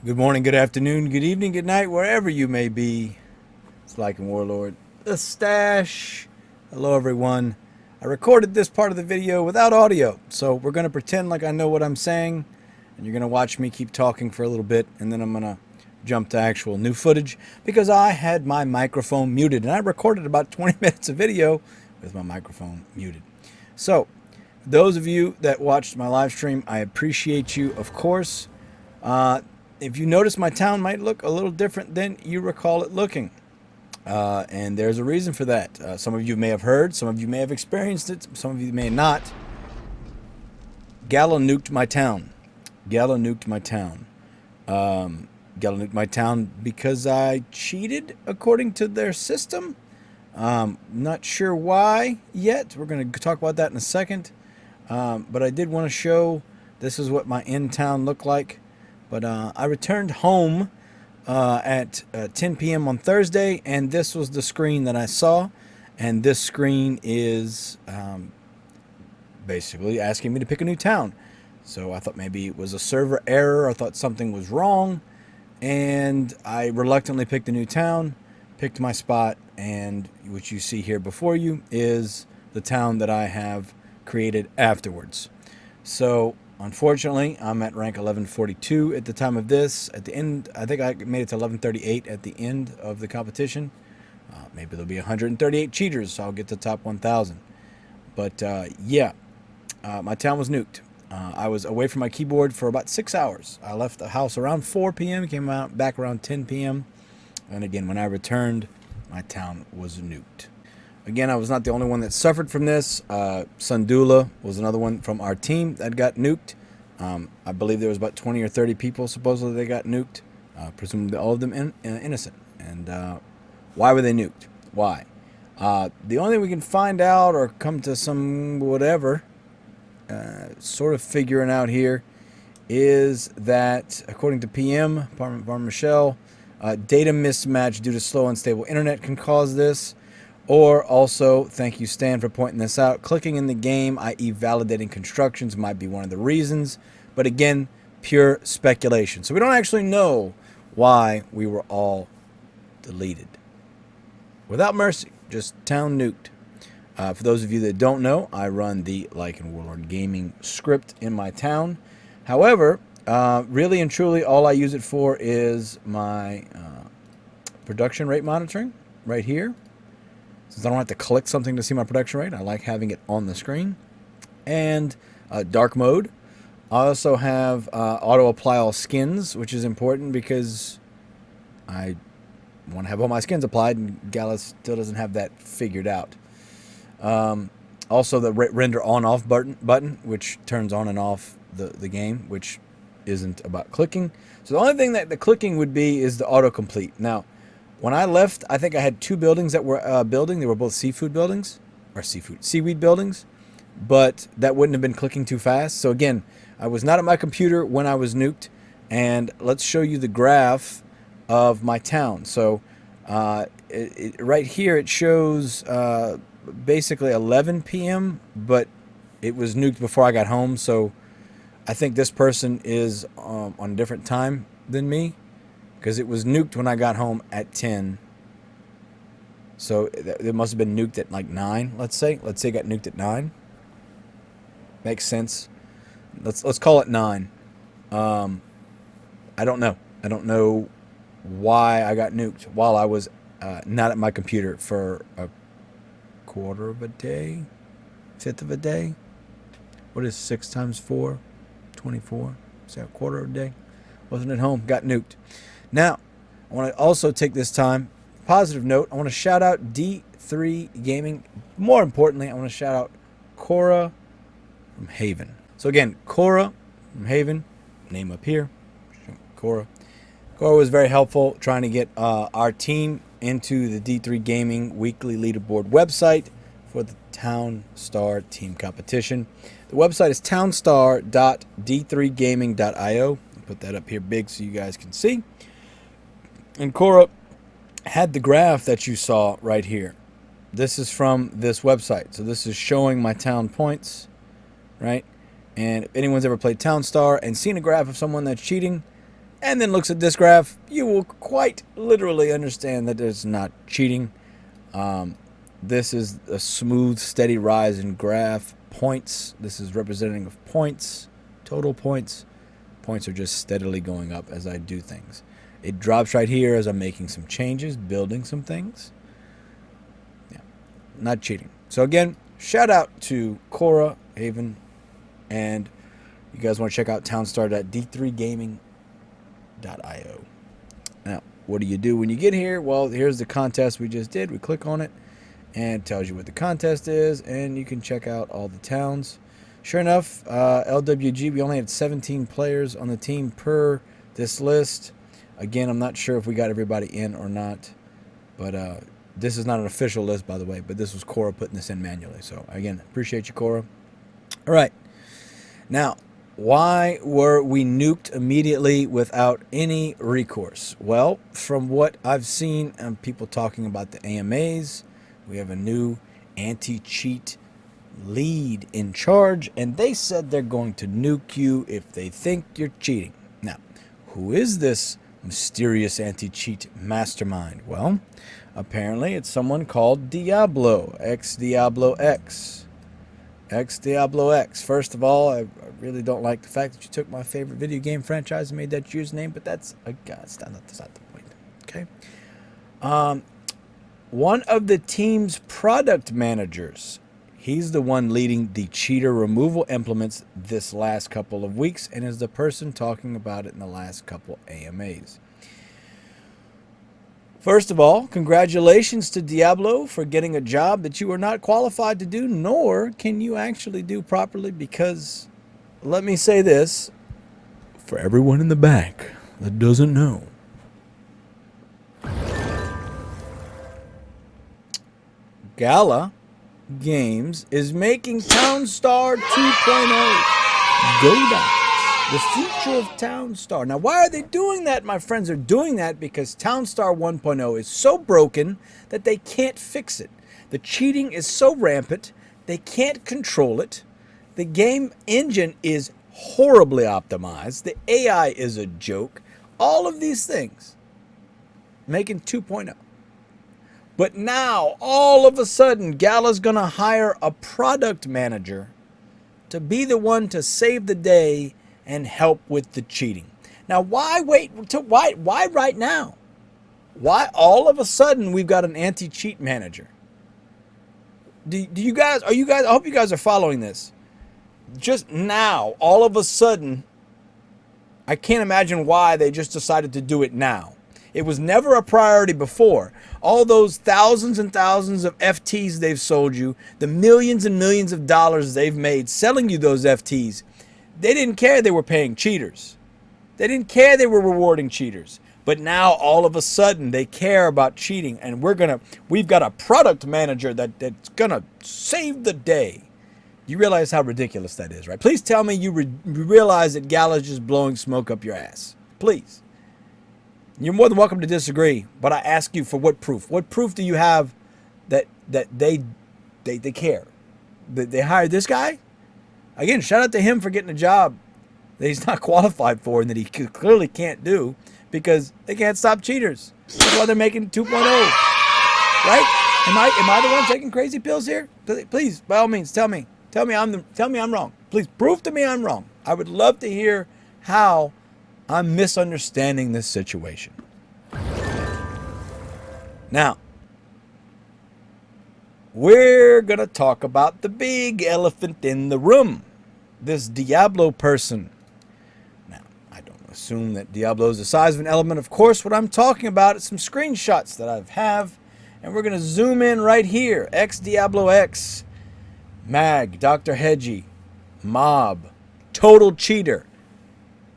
Good morning, good afternoon, good evening, good night, wherever you may be. It's Lycan Warlord, the Stash. Hello, everyone. I recorded this part of the video without audio, so we're going to pretend like I know what I'm saying, and you're going to watch me keep talking for a little bit, and then I'm going to jump to actual new footage because I had my microphone muted, and I recorded about 20 minutes of video with my microphone muted. So, those of you that watched my live stream, I appreciate you, of course. If you notice, my town might look a little different than you recall it looking. And there's a reason for that. Some of you may have heard, some of you may have experienced it, some of you may not. Gala nuked my town. Gala nuked my town. Gala nuked my town because I cheated according to their system. Not sure why yet. We're going to talk about that in a second. But I did want to show this is what my end town looked like. But I returned home at 10 p.m. on Thursday, and this was the screen that I saw. And this screen is basically asking me to pick a new town. So I thought maybe it was a server error. I thought something was wrong. And I reluctantly picked a new town, picked my spot, and what you see here before you is the town that I have created afterwards. So unfortunately, I'm at rank 1142 at the time of this. At the end, I think I made it to 1138 at the end of the competition. Maybe there'll be 138 cheaters, so I'll get to top 1,000. But yeah, my town was nuked. I was away from my keyboard for about 6 hours. I left the house around 4 p.m., came out back around 10 p.m. And again, when I returned, my town was nuked. Again, I was not the only one that suffered from this. Sundula was another one from our team that got nuked. I believe there was about 20 or 30 people supposedly they got nuked. Presumably all of them innocent. And why were they nuked? Why? The only thing we can find out or come to some whatever sort of figuring out here is that, according to PM, Farm Michelle, data mismatch due to slow and unstable internet can cause this. Or also, thank you, Stan, for pointing this out, clicking in the game, i.e. validating constructions, might be one of the reasons. But again, pure speculation. So we don't actually know why we were all deleted. Without mercy, just town nuked. For those of you that don't know, I run the Lycan Warlord Gaming script in my town. However, really and truly, all I use it for is my production rate monitoring right here. Since I don't have to click something to see my production rate, I like having it on the screen. And dark mode. I also have auto apply all skins, which is important because I want to have all my skins applied, and Gala still doesn't have that figured out. Also, the render on-off button, which turns on and off the game, which isn't about clicking. So the only thing that the clicking would be is the autocomplete. Now, when I left, I think I had two buildings that were building. They were both seaweed buildings, but that wouldn't have been clicking too fast. So again, I was not at my computer when I was nuked, and let's show you the graph of my town. So right here it shows basically 11 p.m., but it was nuked before I got home. So I think this person is on a different time than me, because it was nuked when I got home at 10. So it must have been nuked at like 9, let's say. Let's say it got nuked at 9. Makes sense. Let's call it 9. I don't know. I don't know why I got nuked while I was not at my computer for a quarter of a day, fifth of a day. What is 6 times 4? 24. Is that a quarter of a day? Wasn't at home. Got nuked. Now, I want to also take this time, positive note, I want to shout out D3 Gaming. More importantly, I want to shout out KORA from Haven. So again, KORA from Haven, name up here, KORA. KORA was very helpful trying to get our team into the D3 Gaming weekly leaderboard website for the Town Star team competition. The website is townstar.d3gaming.io. I'll put that up here big so you guys can see. And KORA had the graph that you saw right here. This is from this website. So this is showing my town points, right? And if anyone's ever played Town Star and seen a graph of someone that's cheating, and then looks at this graph, you will quite literally understand that it's not cheating. This is a smooth, steady rise in graph points. This is representing of points, total points. Points are just steadily going up as I do things. It drops right here as I'm making some changes, building some things. Yeah, not cheating. So again, shout out to KORA, Haven, and you guys want to check out townstar.d3gaming.io. Now, what do you do when you get here? Well, here's the contest we just did. We click on it, and it tells you what the contest is, and you can check out all the towns. Sure enough, LWG, we only had 17 players on the team per this list. Again, I'm not sure if we got everybody in or not, but this is not an official list, by the way, but this was KORA putting this in manually. So, again, appreciate you, KORA. All right. Now, why were we nuked immediately without any recourse? Well, from what I've seen and people talking about the AMAs, we have a new anti-cheat lead in charge, and they said they're going to nuke you if they think you're cheating. Now, who is this mysterious anti-cheat mastermind? Well, apparently it's someone called Diablo, ex-Diablo X. Ex-Diablo X. First of all, I really don't like the fact that you took my favorite video game franchise and made that username, but that's not the point. Okay. One of the team's product managers, he's the one leading the cheater removal implements this last couple of weeks and is the person talking about it in the last couple AMAs. First of all, congratulations to Diablo for getting a job that you are not qualified to do, nor can you actually do properly, because let me say this for everyone in the back that doesn't know. Gala Games is making Townstar 2.0. Go down. The future of Townstar. Now, why are they doing that? My friends are doing that because Townstar 1.0 is so broken that they can't fix it. The cheating is so rampant, they can't control it. The game engine is horribly optimized. The AI is a joke. All of these things making 2.0. But now, all of a sudden, Gala's going to hire a product manager to be the one to save the day and help with the cheating. Now, why wait? Why right now? Why all of a sudden we've got an anti-cheat manager? Do you guys? I hope you guys are following this. Just now, all of a sudden, I can't imagine why they just decided to do it now. It was never a priority before. All those thousands and thousands of FTs they've sold you, the millions and millions of dollars they've made selling you those FTs, they didn't care they were paying cheaters. They didn't care they were rewarding cheaters. But now all of a sudden they care about cheating, and we've got a product manager that's gonna save the day. You realize how ridiculous that is, right? Please tell me you realize that Gala's just blowing smoke up your ass. Please. You're more than welcome to disagree, but I ask you for what proof? What proof do you have that they care? That they hired this guy? Again, shout out to him for getting a job that he's not qualified for and that he clearly can't do because they can't stop cheaters. That's why they're making 2.0. Right? Am I the one taking crazy pills here? Please, by all means, tell me I'm wrong. Please prove to me I'm wrong. I would love to hear how I'm misunderstanding this situation. Now, we're going to talk about the big elephant in the room. This Diablo person. Now, I don't assume that Diablo is the size of an element. Of course, what I'm talking about is some screenshots that I have. And we're going to zoom in right here. Ex-Diablo X. Mag. Dr. Hedgie. Mob. Total Cheater.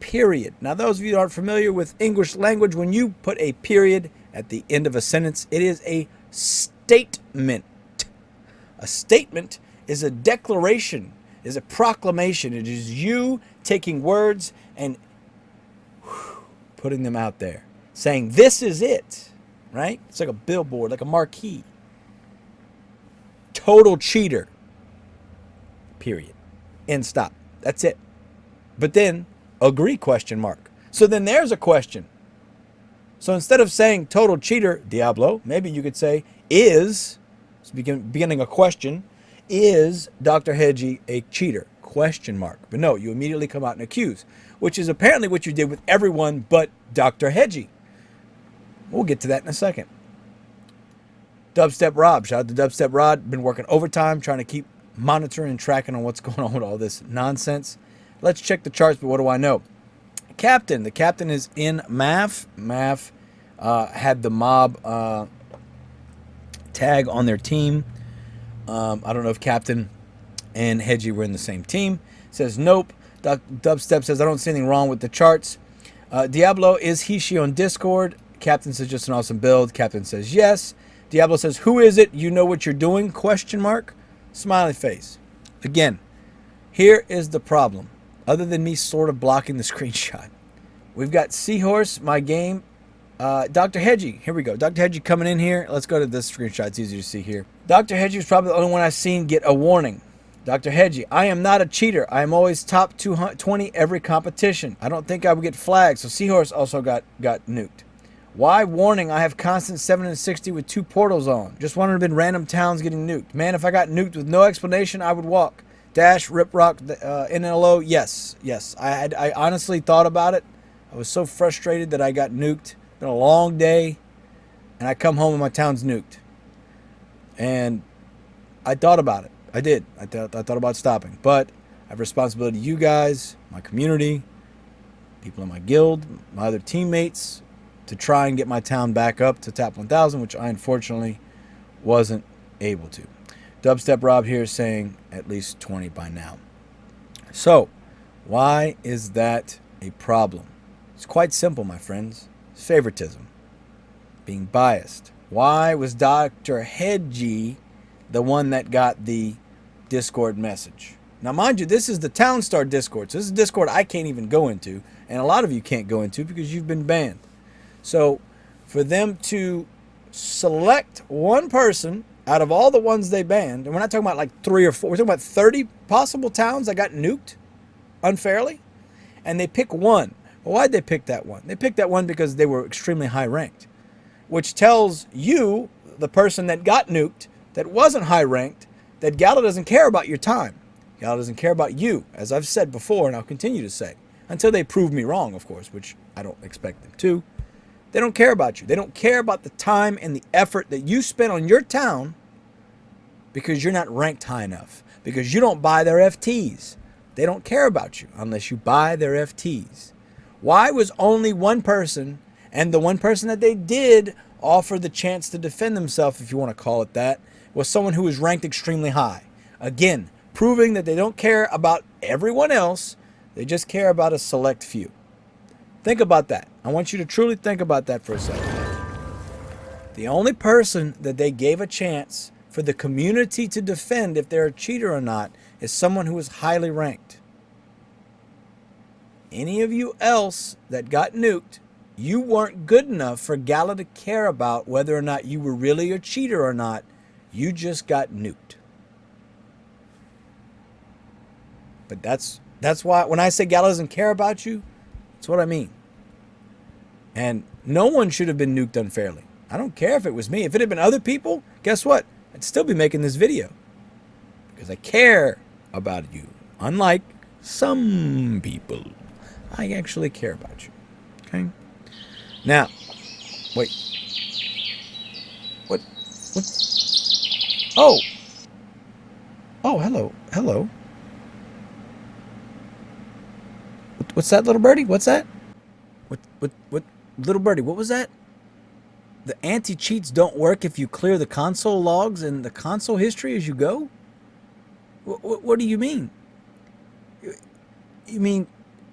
Period. Now, those of you who aren't familiar with English language, when you put a period at the end of a sentence, it is a statement. A statement is a declaration, is a proclamation. It is you taking words and putting them out there, saying this is it, right? It's like a billboard, like a marquee. Total cheater. Period. End stop. That's it. But then, agree, question mark. So then there's a question. So instead of saying total cheater, Diablo, maybe you could say, beginning a question, is Dr. Hedgie a cheater? Question mark. But no, you immediately come out and accuse, which is apparently what you did with everyone but Dr. Hedgie. We'll get to that in a second. Dubstep Rob, shout out to Dubstep Rod, been working overtime trying to keep monitoring and tracking on what's going on with all this nonsense. Let's check the charts, but what do I know? Captain, the captain is in MAF. MAF had the mob tag on their team. I don't know if Captain and Hedgie were in the same team. Says nope. Dubstep says I don't see anything wrong with the charts. Diablo, is he/she on Discord? Captain says just an awesome build. Captain says yes. Diablo says who is it? You know what you're doing? Question mark. Smiley face. Again, here is the problem. Other than me sort of blocking the screenshot, we've got Seahorse, my game. Dr. Hedgie, here we go. Dr. Hedgie coming in here. Let's go to this screenshot. It's easier to see here. Dr. Hedgie is probably the only one I've seen get a warning. Dr. Hedgie, I am not a cheater. I am always top 220 every competition. I don't think I would get flagged. So Seahorse also got nuked. Why warning? I have constant 7 and 60 with 2 portals on. Just wanted to have been random towns getting nuked. Man, if I got nuked with no explanation, I would walk. Dash, Rip Rock, NLO, yes. I honestly thought about it. I was so frustrated that I got nuked. Been a long day, and I come home and my town's nuked. And I thought about it. I did. I thought about stopping. But I have responsibility to you guys, my community, people in my guild, my other teammates, to try and get my town back up to top 1,000, which I unfortunately wasn't able to. Dubstep Rob here is saying at least 20 by now. So, why is that a problem? It's quite simple, my friends. It's favoritism. Being biased. Why was Dr. Hedgie the one that got the Discord message? Now, mind you, this is the Townstar Discord. So this is Discord I can't even go into, and a lot of you can't go into because you've been banned. So, for them to select one person out of all the ones they banned, and we're not talking about like 3 or 4, we're talking about 30 possible towns that got nuked unfairly, and they pick one. Well, why'd they pick that one? They picked that one because they were extremely high ranked, which tells you, the person that got nuked, that wasn't high ranked, that Gala doesn't care about your time. Gala doesn't care about you, as I've said before, and I'll continue to say, until they prove me wrong, of course, which I don't expect them to. They don't care about you. They don't care about the time and the effort that you spent on your town because you're not ranked high enough, because you don't buy their FTs. They don't care about you unless you buy their FTs. Why was only one person, and the one person that they did offer the chance to defend themselves, if you want to call it that, was someone who was ranked extremely high? Again, proving that they don't care about everyone else. They just care about a select few. Think about that. I want you to truly think about that for a second. The only person that they gave a chance for the community to defend if they're a cheater or not is someone who is highly ranked. Any of you else that got nuked, you weren't good enough for Gala to care about whether or not you were really a cheater or not. You just got nuked. But that's why when I say Gala doesn't care about you, that's what I mean. And no one should have been nuked unfairly. I don't care if it was me. If it had been other people, guess what? I'd still be making this video. Because I care about you. Unlike some people. I actually care about you. Okay? Now, wait. What? Oh. Oh, hello. Hello. What's that, little birdie? What's that? What, little birdie, what was that? The anti-cheats don't work if you clear the console logs and the console history as you go? What do you mean? You mean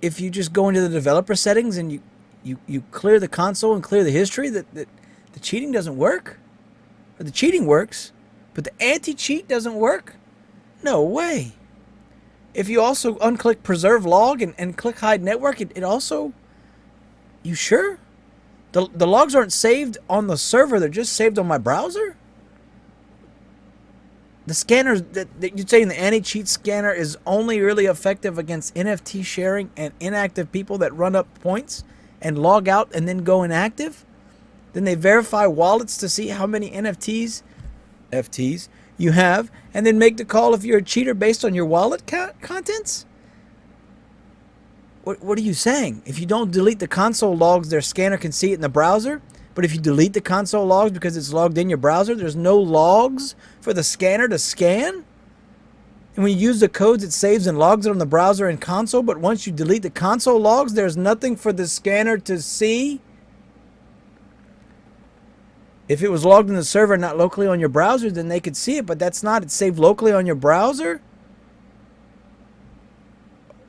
if you just go into the developer settings and you clear the console and clear the history, that the cheating doesn't work? Or the cheating works, but the anti-cheat doesn't work? No way. If you also unclick preserve log and click hide network, it also... You sure? The logs aren't saved on the server, they're just saved on my browser? The scanners that you're saying the anti-cheat scanner is only really effective against NFT sharing and inactive people that run up points and log out and then go inactive? Then they verify wallets to see how many FTs you have, and then make the call if you're a cheater based on your wallet contents? What are you saying? If you don't delete the console logs, their scanner can see it in the browser. But if you delete the console logs because it's logged in your browser, there's no logs for the scanner to scan? And when you use the codes, it saves and logs it on the browser and console. But once you delete the console logs, there's nothing for the scanner to see? If it was logged in the server, not locally on your browser, then they could see it. But that's not. It's saved locally on your browser?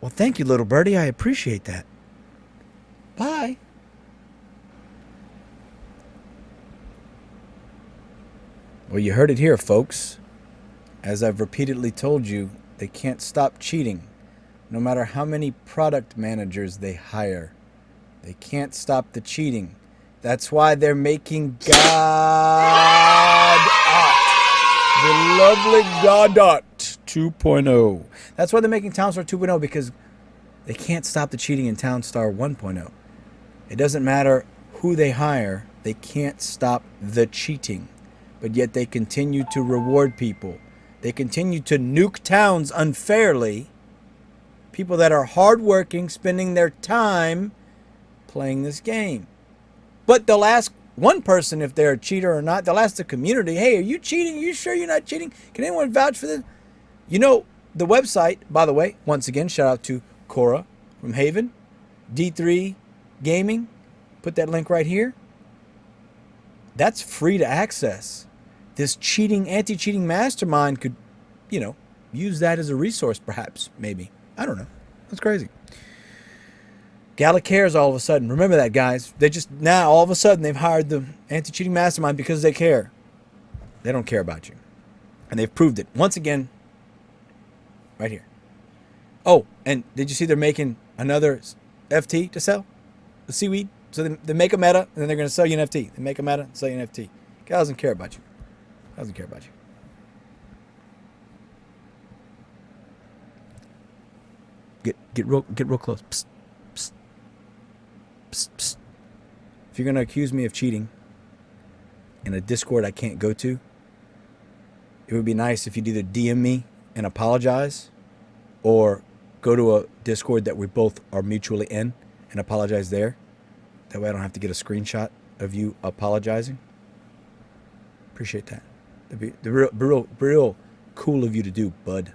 Well, thank you, little birdie. I appreciate that. Bye. Well, you heard it here, folks. As I've repeatedly told you, they can't stop cheating, no matter how many product managers they hire. They can't stop the cheating. That's why they're making Godot, the lovely Godot 2.0. That's why they're making Townstar 2.0, because they can't stop the cheating in Townstar 1.0. It doesn't matter who they hire, they can't stop the cheating. But yet they continue to reward people. They continue to nuke towns unfairly. People that are hardworking, spending their time playing this game. But they'll ask one person if they're a cheater or not. They'll ask the community, hey, are you cheating? Are you sure you're not cheating? Can anyone vouch for this? You know, the website, by the way, once again, shout out to KORA from Haven, D3 Gaming. Put that link right here. That's free to access. This cheating, anti-cheating mastermind could, you know, use that as a resource, perhaps, maybe. I don't know. That's crazy. Gala cares all of a sudden. Remember that, guys. They just, now, all of a sudden, they've hired the anti-cheating mastermind because they care. They don't care about you. And they've proved it. Once again, right here. Oh, and did you see they're making another FT to sell? The seaweed? So they make a meta, and then they're going to sell you an FT. They make a meta, sell you an FT. God doesn't care about you. Doesn't care about you. Get real close. Psst, psst, psst, psst. If you're gonna accuse me of cheating in a Discord I can't go to, it would be nice if you'd either DM me and apologize, or go to a Discord that we both are mutually in and apologize there. That way I don't have to get a screenshot of you apologizing. Appreciate that. That'd be real cool of you to do, bud.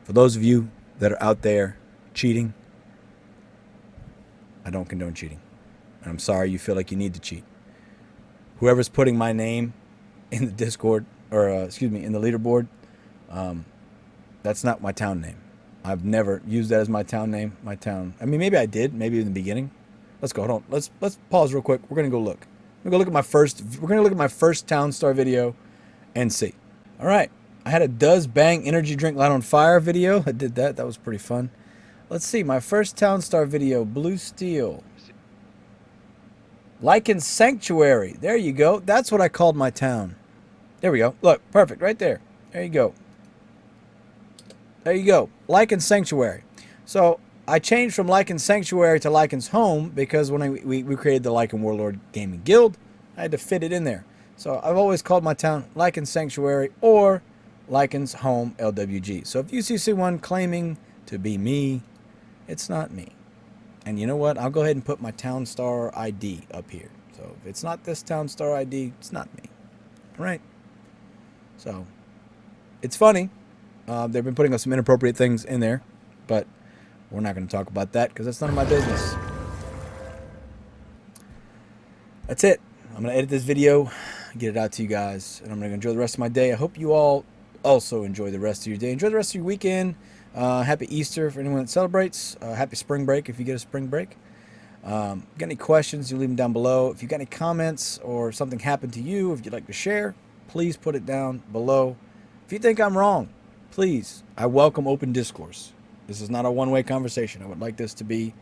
For those of you that are out there cheating, I don't condone cheating. And I'm sorry you feel like you need to cheat. Whoever's putting my name in the Discord, or in the leaderboard, that's not my town name. I've never used that as my town name. I mean, maybe I did, maybe in the beginning. Let's go. Hold on. Let's pause real quick. We're gonna go look. We're gonna look at my first Townstar video and see. All right. I had a Does Bang Energy Drink Light on Fire video. I did that. That was pretty fun. Let's see. My first Townstar video, Blue Steel. Lichen Sanctuary. There you go. That's what I called my town. There we go. Look, perfect. Right there. There you go. There you go. Lichen Sanctuary. So I changed from Lichen Sanctuary to Lycan's Home because when we created the Lycan Warlord Gaming Guild, I had to fit it in there. So I've always called my town Lycan Sanctuary or Lycan's Home LWG. So if you see someone claiming to be me, it's not me. And you know what? I'll go ahead and put my Townstar ID up here. So if it's not this Townstar ID, it's not me. All right? So it's funny. They've been putting up some inappropriate things in there, but we're not going to talk about that because that's none of my business. That's it. I'm going to edit this video, get it out to you guys, and I'm going to enjoy the rest of my day. I hope you all also enjoy the rest of your day. Enjoy the rest of your weekend. Happy Easter for anyone that celebrates. Happy spring break if you get a spring break. Got any questions, you leave them down below. If you got any comments or something happened to you, if you'd like to share, please put it down below. If you think I'm wrong, please, I welcome open discourse. This is not a one-way conversation. I would like this to be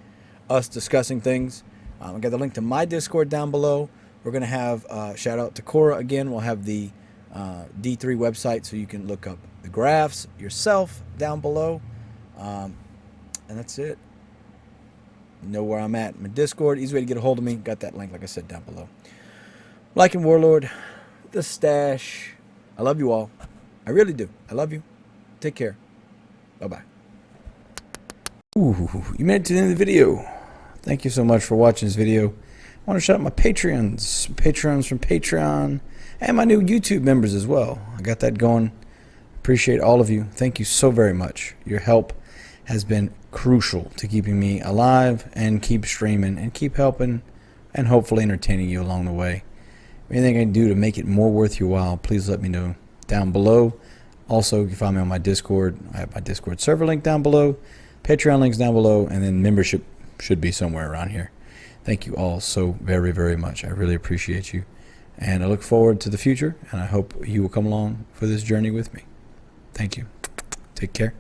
us discussing things. I got the link to my Discord down below. We're going to have shout out to KORA again. We'll have the D3 website, so you can look up the graphs yourself down below. And that's it. You know where I'm at. My Discord, easy way to get a hold of me. Got that link, like I said, down below. Liking Warlord, the stash. I love you all. I really do. I love you. Take care. Bye-bye. Ooh, you made it to the end of the video. Thank you so much for watching this video. I want to shout out my Patreons from Patreon, and my new YouTube members as well. I got that going. Appreciate all of you. Thank you so very much. Your help has been crucial to keeping me alive and keep streaming and keep helping and hopefully entertaining you along the way. Anything I can do to make it more worth your while, please let me know down below. Also, you can find me on my Discord. I have my Discord server link down below, Patreon links down below, and then membership should be somewhere around here. Thank you all so very, very much. I really appreciate you. And I look forward to the future, and I hope you will come along for this journey with me. Thank you. Take care.